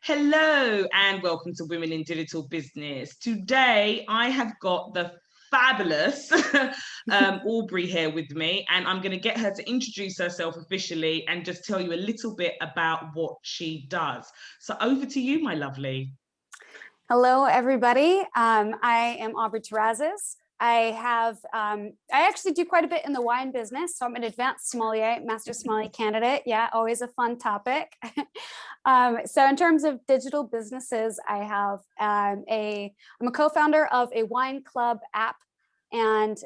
Hello and welcome to Women in Digital Business. Today I have got the fabulous Aubrey here with me, and I'm going to get her to introduce herself officially and just tell you a little bit about what she does. So over to you, my lovely. Hello, everybody. I am Aubrey Terrazas. I actually do quite a bit in the wine business. So I'm an advanced sommelier, master sommelier candidate. Yeah, always a fun topic. So in terms of digital businesses, I'm a co-founder of a wine club app and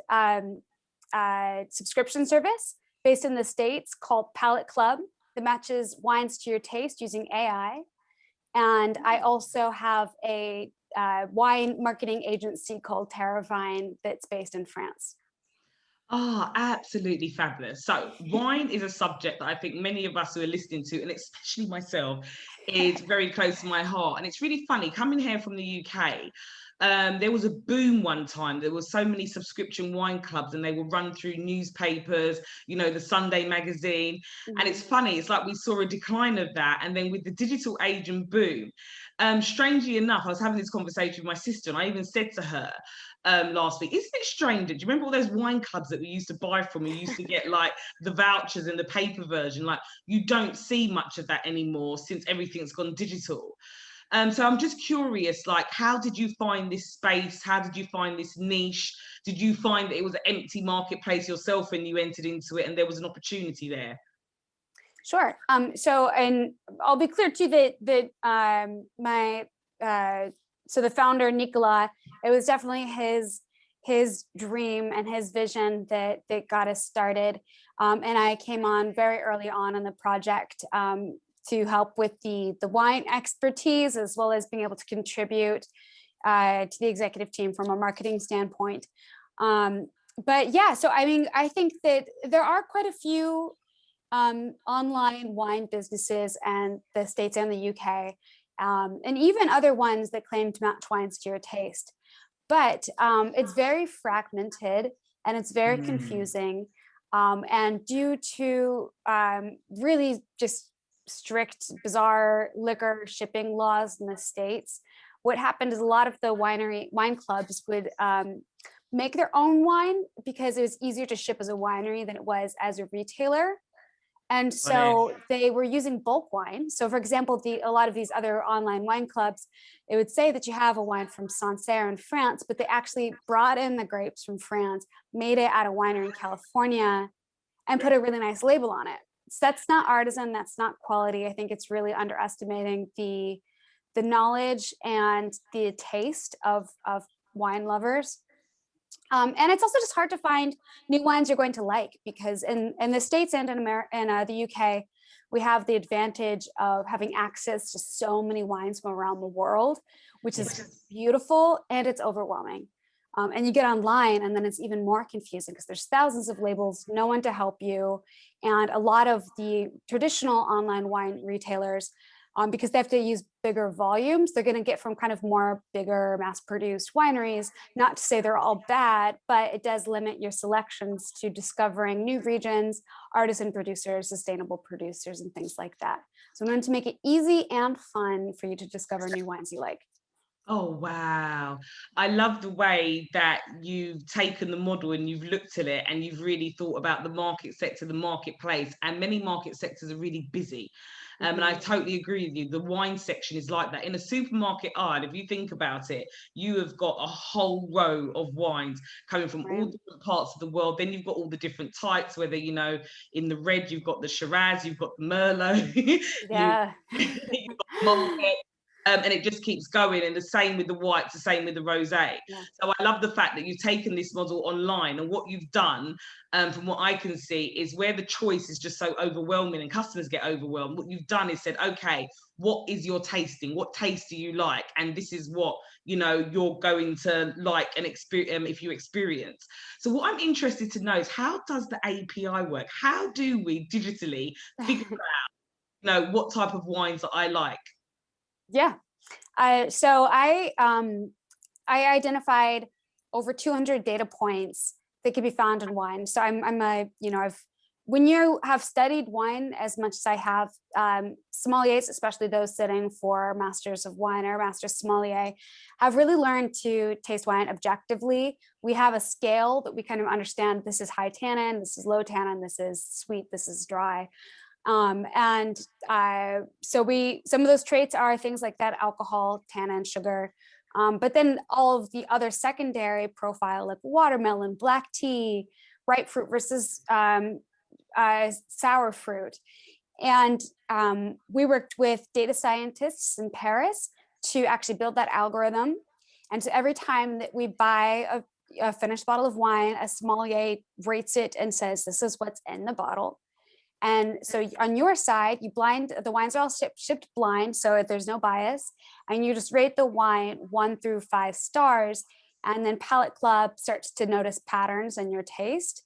subscription service based in the States called Palate Club that matches wines to your taste using AI. And I also have a wine marketing agency called Terrazas that's based in France. Ah, absolutely fabulous. So wine is a subject that I think many of us who are listening to, and especially myself, is very close to my heart. And it's really funny coming here from the UK. There was a boom one time. There were so many subscription wine clubs, and they will run through newspapers, the Sunday magazine. And it's funny, it's like we saw a decline of that. And then with the digital age and boom, strangely enough, I was having this conversation with my sister, and I even said to her, last week, isn't it strange? Do you remember all those wine clubs that we used to buy from? We used to get like the vouchers and the paper version. Like you don't see much of that anymore since everything's gone digital. So I'm just curious, like, how did you find this space? How did you find this niche? Did you find that it was an empty marketplace yourself and you entered into it and there was an opportunity there? Sure. And I'll be clear too that so the founder Nikola, it was definitely his dream and his vision that got us started. And I came on very early on in the project to help with the wine expertise, as well as being able to contribute to the executive team from a marketing standpoint. But yeah, so I mean, I think that there are quite a few online wine businesses in the States and the UK, and even other ones that claim to match wines to your taste. But it's very fragmented and it's very confusing. And due to really just strict, bizarre liquor shipping laws in the States, what happened is a lot of the wine clubs would make their own wine because it was easier to ship as a winery than it was as a retailer. And so they were using bulk wine. So for example, a lot of these other online wine clubs, it would say that you have a wine from Sancerre in France, but they actually brought in the grapes from France, made it at a winery in California, and put a really nice label on it. So that's not artisan, that's not quality. I think it's really underestimating the knowledge and the taste of wine lovers. And it's also just hard to find new wines you're going to like, because in the States and in the UK, we have the advantage of having access to so many wines from around the world, which is beautiful, and it's overwhelming. And you get online and then it's even more confusing because there's thousands of labels, no one to help you. And a lot of the traditional online wine retailers, because they have to use bigger volumes, they're going to get from kind of more bigger mass-produced wineries. Not to say they're all bad, but it does limit your selections to discovering new regions, artisan producers, sustainable producers, and things like that. So we wanted to make it easy and fun for you to discover new wines you like. Oh, wow. I love the way that you've taken the model and you've looked at it and you've really thought about the market sector, the marketplace, and many market sectors are really busy. And I totally agree with you. The wine section is like that. In a supermarket aisle, if you think about it, you have got a whole row of wines coming from all different parts of the world. Then you've got all the different types, whether, in the red, you've got the Shiraz, you've got the Merlot, Yeah. you've got Malbec. And it just keeps going, and the same with the whites, the same with the rosé. Yeah. So I love the fact that you've taken this model online, and what you've done, from what I can see, is where the choice is just so overwhelming and customers get overwhelmed. What you've done is said, okay, what is your tasting? What taste do you like? And this is what you're going to like and experience if you experience. So what I'm interested to know is, how does the API work? How do we digitally figure out, what type of wines that I like? Yeah. So I identified over 200 data points that can be found in wine. So I've when you have studied wine as much as I have, sommeliers, especially those sitting for Masters of Wine or Master Sommelier, have really learned to taste wine objectively. We have a scale that we kind of understand. This is high tannin, this is low tannin, this is sweet, this is dry. So some of those traits are things like that: alcohol, tannin, sugar. But then all of the other secondary profile, like watermelon, black tea, ripe fruit versus sour fruit. And we worked with data scientists in Paris to actually build that algorithm. And so every time that we buy a finished bottle of wine, a sommelier rates it and says, this is what's in the bottle. And so on your side, the wines are all shipped blind, so there's no bias. And you just rate the wine 1 through 5 stars. And then Palate Club starts to notice patterns in your taste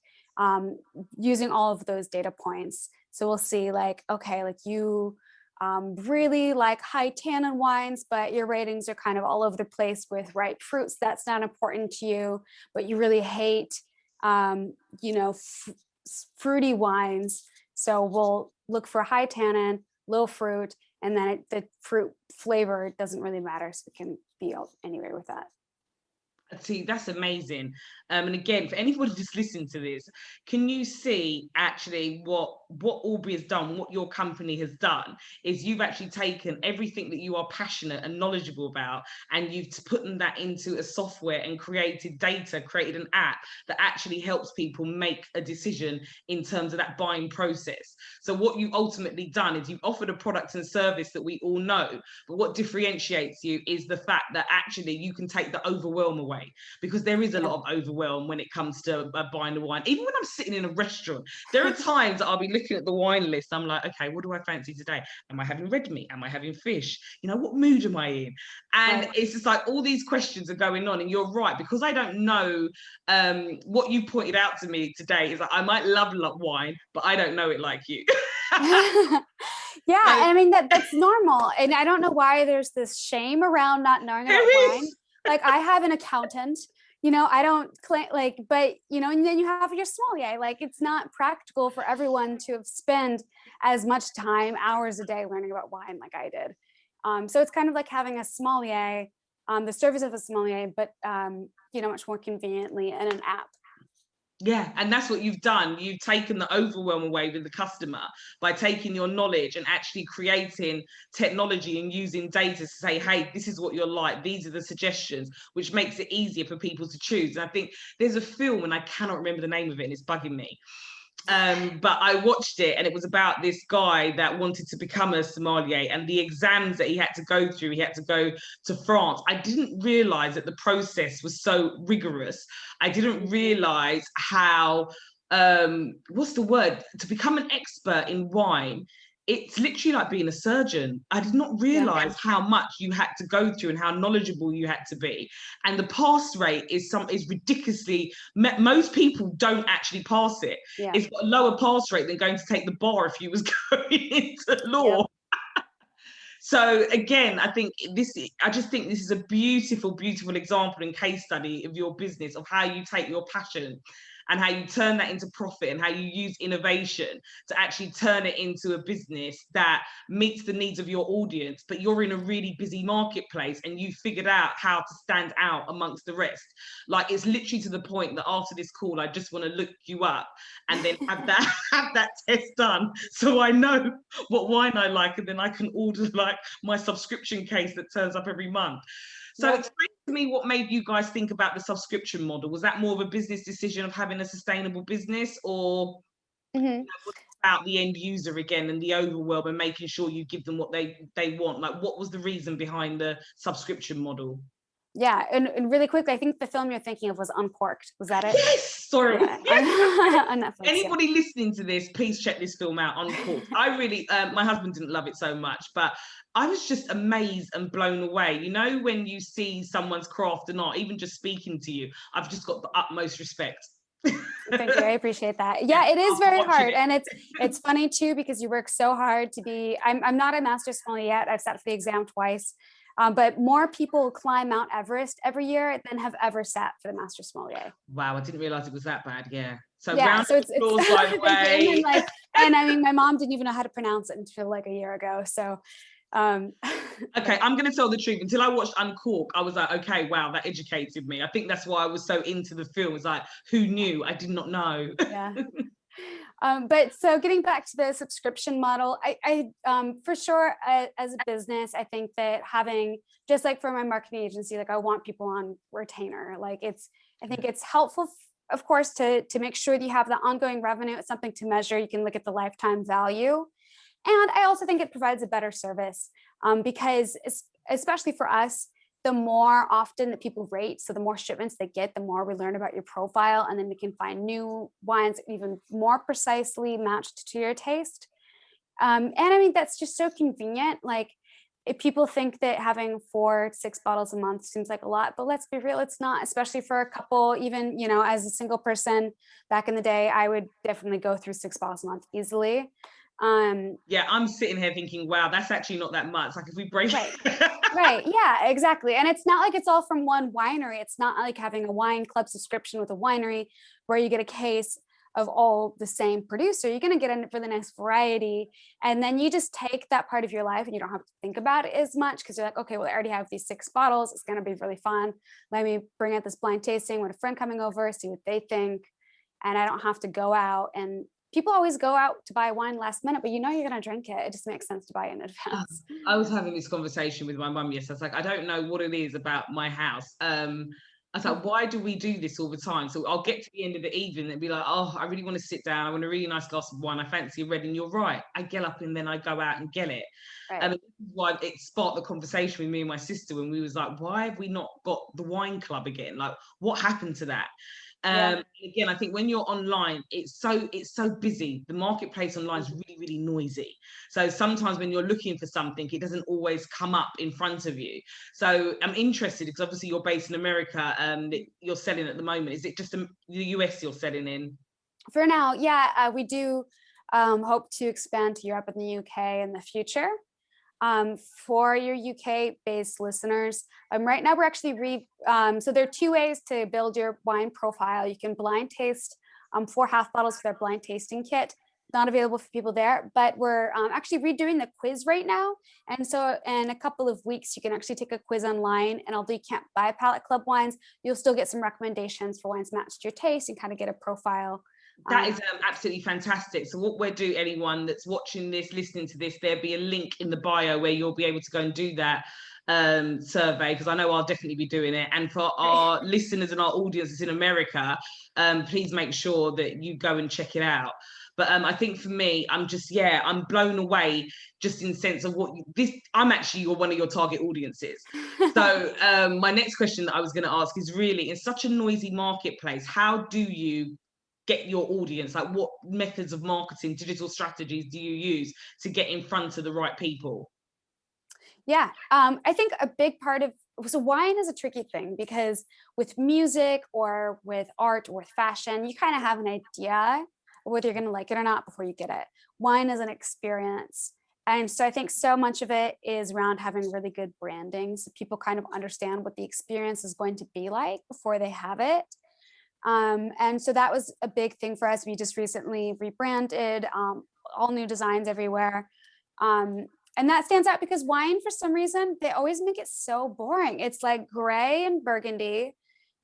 using all of those data points. So we'll see like, okay, like you really like high tannin wines, but your ratings are kind of all over the place with ripe fruits. That's not important to you, but you really hate, fruity wines. So we'll look for high tannin, low fruit, and then the fruit flavor doesn't really matter. So it can be anywhere with that. See, that's amazing. And again, for anybody just listening to this, can you see actually what Aubrey has done, what your company has done, is you've actually taken everything that you are passionate and knowledgeable about, and you've put that into a software and created data, created an app that actually helps people make a decision in terms of that buying process. So what you've ultimately done is you've offered a product and service that we all know, but what differentiates you is the fact that actually you can take the overwhelm away. Because there is a lot of overwhelm when it comes to buying the wine. Even when I'm sitting in a restaurant, there are times that I'll be looking at the wine list. I'm like, okay, what do I fancy today? Am I having red meat? Am I having fish? What mood am I in? And it's just like all these questions are going on. And you're right, because I don't know what you pointed out to me today is that I might love wine, but I don't know it like you. Yeah, and I mean that's normal. And I don't know why there's this shame around not knowing about wine. Like I have an accountant, I don't claim but and then you have your sommelier. Like it's not practical for everyone to spend as much time, hours a day learning about wine like I did. So it's kind of like having a sommelier, the service of a sommelier, but much more conveniently in an app. Yeah, and that's what you've done. You've taken the overwhelm away with the customer by taking your knowledge and actually creating technology and using data to say, hey, this is what you're like. These are the suggestions, which makes it easier for people to choose. And I think there's a film, and I cannot remember the name of it, and it's bugging me. But I watched it, and it was about this guy that wanted to become a sommelier, and the exams that he had to go through. He had to go to France. I didn't realize that the process was so rigorous. I didn't realize how what's the word, to become an expert in wine. It's literally like being a surgeon. I did not realize how much you had to go through and how knowledgeable you had to be. And the pass rate is ridiculously, most people don't actually pass it. Yeah. It's got a lower pass rate than going to take the bar if you was going into law. Yeah. So again, I just think this is a beautiful, beautiful example and case study of your business, of how you take your passion and how you turn that into profit, and how you use innovation to actually turn it into a business that meets the needs of your audience. But you're in a really busy marketplace, and you figured out how to stand out amongst the rest. Like, it's literally to the point that after this call, I just want to look you up and then have that test done, so I know what wine I like, and then I can order like my subscription case that turns up every month. So explain to me what made you guys think about the subscription model. Was that more of a business decision of having a sustainable business, or about the end user again and the overwhelm and making sure you give them what they want? Like, what was the reason behind the subscription model? Yeah, and really quickly, I think the film you're thinking of was Uncorked. Was that it? Yes, sorry. Yeah. Yes. On Netflix, Anybody listening to this, please check this film out, Uncorked. I really, my husband didn't love it so much, but I was just amazed and blown away. When you see someone's craft and art, even just speaking to you, I've just got the utmost respect. Thank you. I appreciate that. Yeah, it is very hard. And it's funny too, because you work so hard to be, I'm not a master sommelier yet. I've sat for the exam twice. But more people climb Mount Everest every year than have ever sat for the Master Sommelier. Wow, I didn't realize it was that bad. Yeah. So Yeah, round so of applause, by the thank you. And then way. and I mean, my mom didn't even know how to pronounce it until like a year ago. So, um, Okay, I'm going to tell the truth. Until I watched Uncork, I was like, okay, wow, that educated me. I think that's why I was so into the film. It's like, who knew? I did not know. yeah. But so getting back to the subscription model, for sure, as a business, I think that having, just like for my marketing agency, like I want people on retainer. Like I think it's helpful, of course, to make sure that you have the ongoing revenue. It's something to measure. You can look at the lifetime value. And I also think it provides a better service, because especially for us, the more often that people rate, so the more shipments they get, the more we learn about your profile, and then we can find new wines even more precisely matched to your taste. And I mean, that's just so convenient. Like, if people think that having 4-6 bottles a month seems like a lot, but let's be real, it's not, especially for a couple. Even, as a single person back in the day, I would definitely go through 6 bottles a month easily. Yeah, I'm sitting here thinking, wow, that's actually not that much. Like if we break Right. Right. Yeah, exactly. And it's not like it's all from one winery. It's not like having a wine club subscription with a winery where you get a case of all the same producer. You're going to get in for the next variety. And then you just take that part of your life and you don't have to think about it as much, because you're like, okay, well, I already have these 6 bottles. It's going to be really fun. Let me bring out this blind tasting with a friend coming over, see what they think. And I don't have to go out, and people always go out to buy wine last minute, but you're going to drink it. It just makes sense to buy it in advance. I was having this conversation with my mum yesterday. I was like, I don't know what it is about my house. I was like, why do we do this all the time? So I'll get to the end of the evening and be like, oh, I really want to sit down. I want a really nice glass of wine. I fancy a red. And you're right. I get up and then I go out and get it. Right. And this is why it sparked the conversation with me and my sister when we was like, why have we not got the wine club again? Like, what happened to that? Yeah. Again, I think when you're online, it's so busy. The marketplace online is really, really noisy. So sometimes when you're looking for something, it doesn't always come up in front of you. So I'm interested, because obviously you're based in America, that you're selling at the moment. Is it just the US you're selling in? For now, yeah, we do hope to expand to Europe and the UK in the future. For your UK-based listeners, right now we're actually so there are 2 ways to build your wine profile. You can blind taste 4 half bottles with our blind tasting kit. Not available for people there, but we're actually redoing the quiz right now. And so in a couple of weeks, you can actually take a quiz online, and although you can't buy Palate Club wines, you'll still get some recommendations for wines matched to your taste and kind of get a profile. That is absolutely fantastic. So what we'll do, anyone that's watching this, listening to this, there'll be a link in the bio where you'll be able to go and do that survey, because I know I'll definitely be doing it. And for our listeners and our audiences in America, please make sure that you go and check it out. But I think for me, I'm blown away, just in the sense of I'm actually one of your target audiences. So my next question that I was going to ask is, really, in such a noisy marketplace, how do you get your audience? Like, what methods of marketing, digital strategies do you use to get in front of the right people? Yeah, I think a big part of, so wine is a tricky thing, because with music or with art or with fashion, you kind of have an idea of whether you're going to like it or not before you get it. Wine is an experience. And so I think so much of it is around having really good branding, so people kind of understand what the experience is going to be like before they have it. And so that was a big thing for us. We just recently rebranded, all new designs everywhere. And that stands out because wine, for some reason, they always make it so boring. It's like gray and burgundy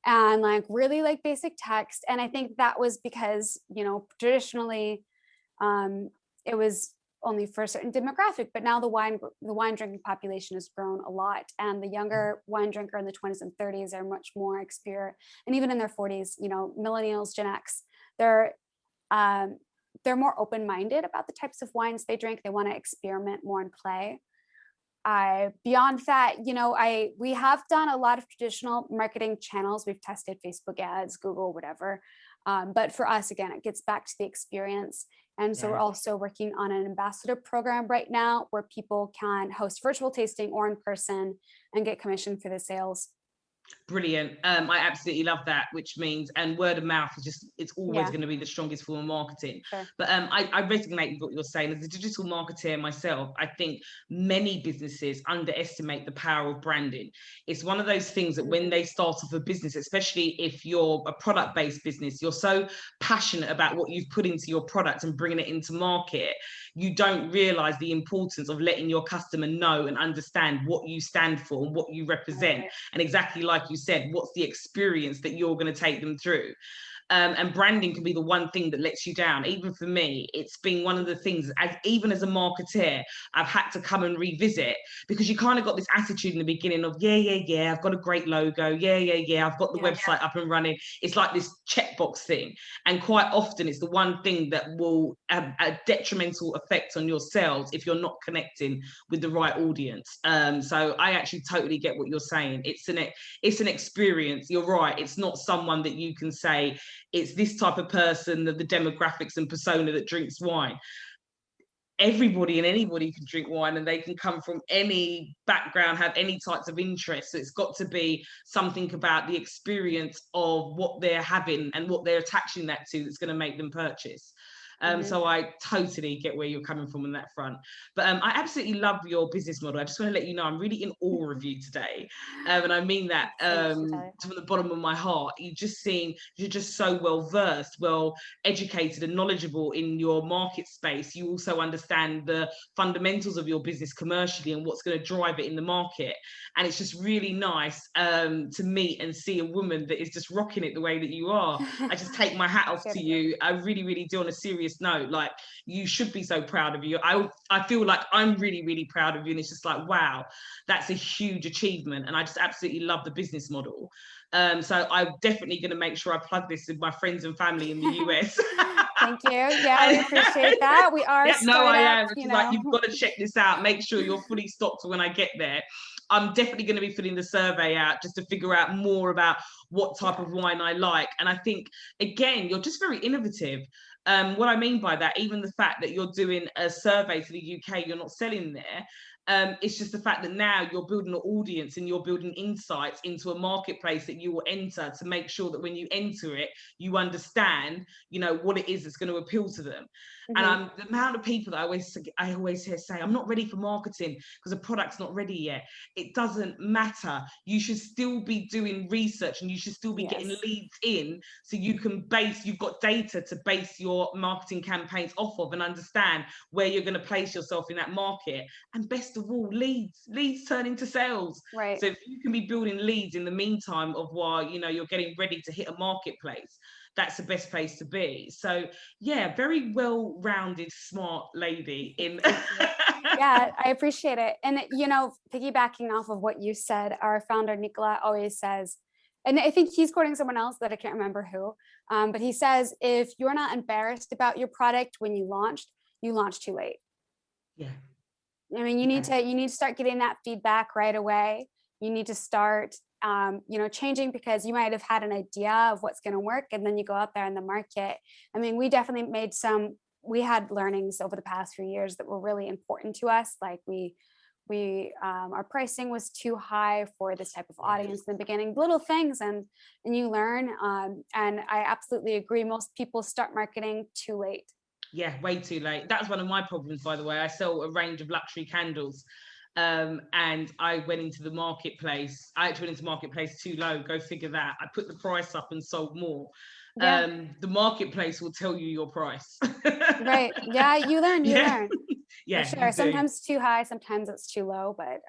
and like really like basic text. And I think that was because, traditionally, it was only for a certain demographic, but now the wine drinking population has grown a lot, and the younger wine drinker in the 20s and 30s are much more experienced, and even in their 40s, millennials, Gen X, they're more open-minded about the types of wines they drink. They want to experiment more and play. Beyond that, we have done a lot of traditional marketing channels. We've tested Facebook ads, Google, whatever. But for us, again, it gets back to the experience. And so we're also working on an ambassador program right now where people can host virtual tasting or in person and get commission for the sales. Brilliant. I absolutely love that, which means, and word of mouth is just, it's always Yeah, going to be the strongest form of marketing. sure. But I resonate with what you're saying. As a digital marketer myself, I think many businesses underestimate the power of branding. It's one of those things that when they start off a business, especially if you're a product-based business, you're so passionate about what you've put into your product and bringing it into market, you don't realize the importance of letting your customer know and understand what you stand for and what you represent. Right. And exactly like you said, what's the experience that you're going to take them through? And branding can be the one thing that lets you down. Even for me, it's been one of the things, as even as a marketeer, I've had to come and revisit, because you kind of got this attitude in the beginning of, yeah, I've got a great logo. Yeah, I've got the website up and running. It's like this checkbox thing. And quite often it's the one thing that will have a detrimental effect on your sales if you're not connecting with the right audience. So I actually totally get what you're saying. It's an experience. You're right. It's not someone that you can say, it's this type of person, the demographics and persona that drinks wine. Everybody and anybody can drink wine, and they can come from any background, have any types of interests. So it's got to be something about the experience of what they're having and what they're attaching that to that's going to make them purchase. So I totally get where you're coming from on that front. But I absolutely love your business model. I just want to let you know I'm really in awe of you today. And I mean that from the bottom of my heart. You're just so well versed, well educated and knowledgeable in your market space. You also understand the fundamentals of your business commercially and what's going to drive it in the market. And it's just really nice to meet and see a woman that is just rocking it the way that you are. I just take my hat off to you. I really, really do, on a serious note. Like, you should be so proud of you. I feel like I'm really, really proud of you. And it's just like, wow, that's a huge achievement. And I just absolutely love the business model. So I'm definitely going to make sure I plug this with my friends and family in the US. Thank you. Yeah, we appreciate that. We are I am. startups, It's like, you've got to check this out. Make sure you're fully stocked when I get there. I'm definitely going to be filling the survey out just to figure out more about what type of wine I like. And I think, again, you're just very innovative. What I mean by that, even the fact that you're doing a survey to the UK, you're not selling there. It's just the fact that now you're building an audience and you're building insights into a marketplace that you will enter, to make sure that when you enter it, you understand, what it is that's going to appeal to them. And the amount of people that I always hear say, I'm not ready for marketing because the product's not ready yet. It doesn't matter. You should still be doing research, and you should still be getting leads in, so you've got data to base your marketing campaigns off of and understand where you're going to place yourself in that market. And best of all, leads turn into sales. Right. So if you can be building leads in the meantime of while you're getting ready to hit a marketplace, that's the best place to be. So yeah, very well-rounded, smart lady in Yeah, I appreciate it. And piggybacking off of what you said, our founder Nicola always says, and I think he's quoting someone else that I can't remember who, but he says, if you're not embarrassed about your product when you launched too late. Yeah. I mean, you need to start getting that feedback right away. You need to start, changing, because you might have had an idea of what's going to work, and then you go out there in the market. I mean, we definitely we had learnings over the past few years that were really important to us. Like our pricing was too high for this type of audience in the beginning, little things, and you learn. And I absolutely agree. Most people start marketing too late. Yeah, way too late. That's one of my problems, by the way. I sell a range of luxury candles. And I went into the marketplace. I actually went into marketplace too low. Go figure that. I put the price up and sold more. Yeah. The marketplace will tell you your price. Right. Yeah, you learn. Yeah, For sure. Sometimes it's too high, sometimes it's too low, but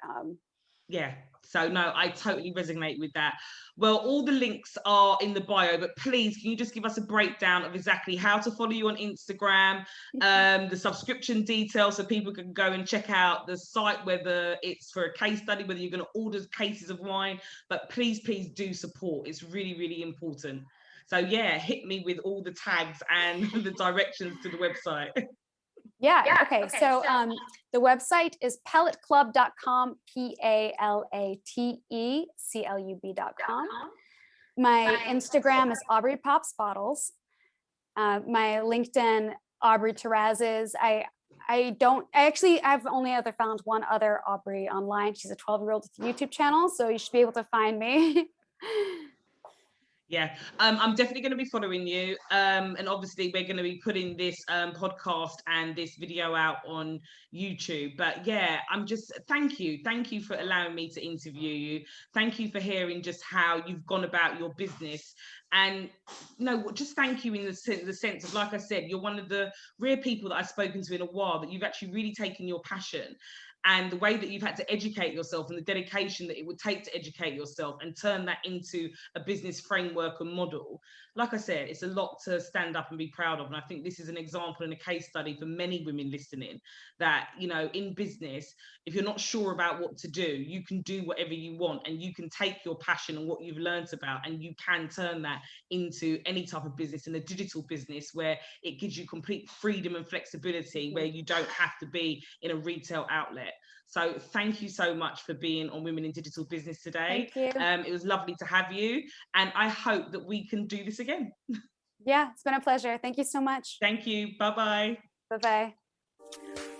yeah. So no, I totally resonate with that. Well, all the links are in the bio, but please, can you just give us a breakdown of exactly how to follow you on Instagram, the subscription details, so people can go and check out the site, whether it's for a case study, whether you're going to order cases of wine, but please do support. It's really, really important. So yeah, hit me with all the tags and the directions to the website. Yeah. Okay. So the website is palateclub.com, PALATECLUB.com. My Instagram is Aubrey Pops Bottles. My LinkedIn, Aubrey Terrazas. I've only ever found one other Aubrey online. She's a 12-year-old with a YouTube channel, so you should be able to find me. Yeah, I'm definitely going to be following you. And obviously, we're going to be putting this podcast and this video out on YouTube. But yeah, I'm just thank you. Thank you for allowing me to interview you. Thank you for hearing just how you've gone about your business. And no, just thank you in the sense of, like I said, you're one of the rare people that I've spoken to in a while that you've actually really taken your passion and the way that you've had to educate yourself and the dedication that it would take to educate yourself and turn that into a business framework and model. Like I said, it's a lot to stand up and be proud of. And I think this is an example and a case study for many women listening that, you know, in business, if you're not sure about what to do, you can do whatever you want and you can take your passion and what you've learned about and you can turn that into any type of business, in a digital business where it gives you complete freedom and flexibility, where you don't have to be in a retail outlet. So thank you so much for being on Women in Digital Business today. Thank you. It was lovely to have you, and I hope that we can do this again. Yeah, it's been a pleasure. Thank you so much. Thank you. Bye-bye. Bye-bye.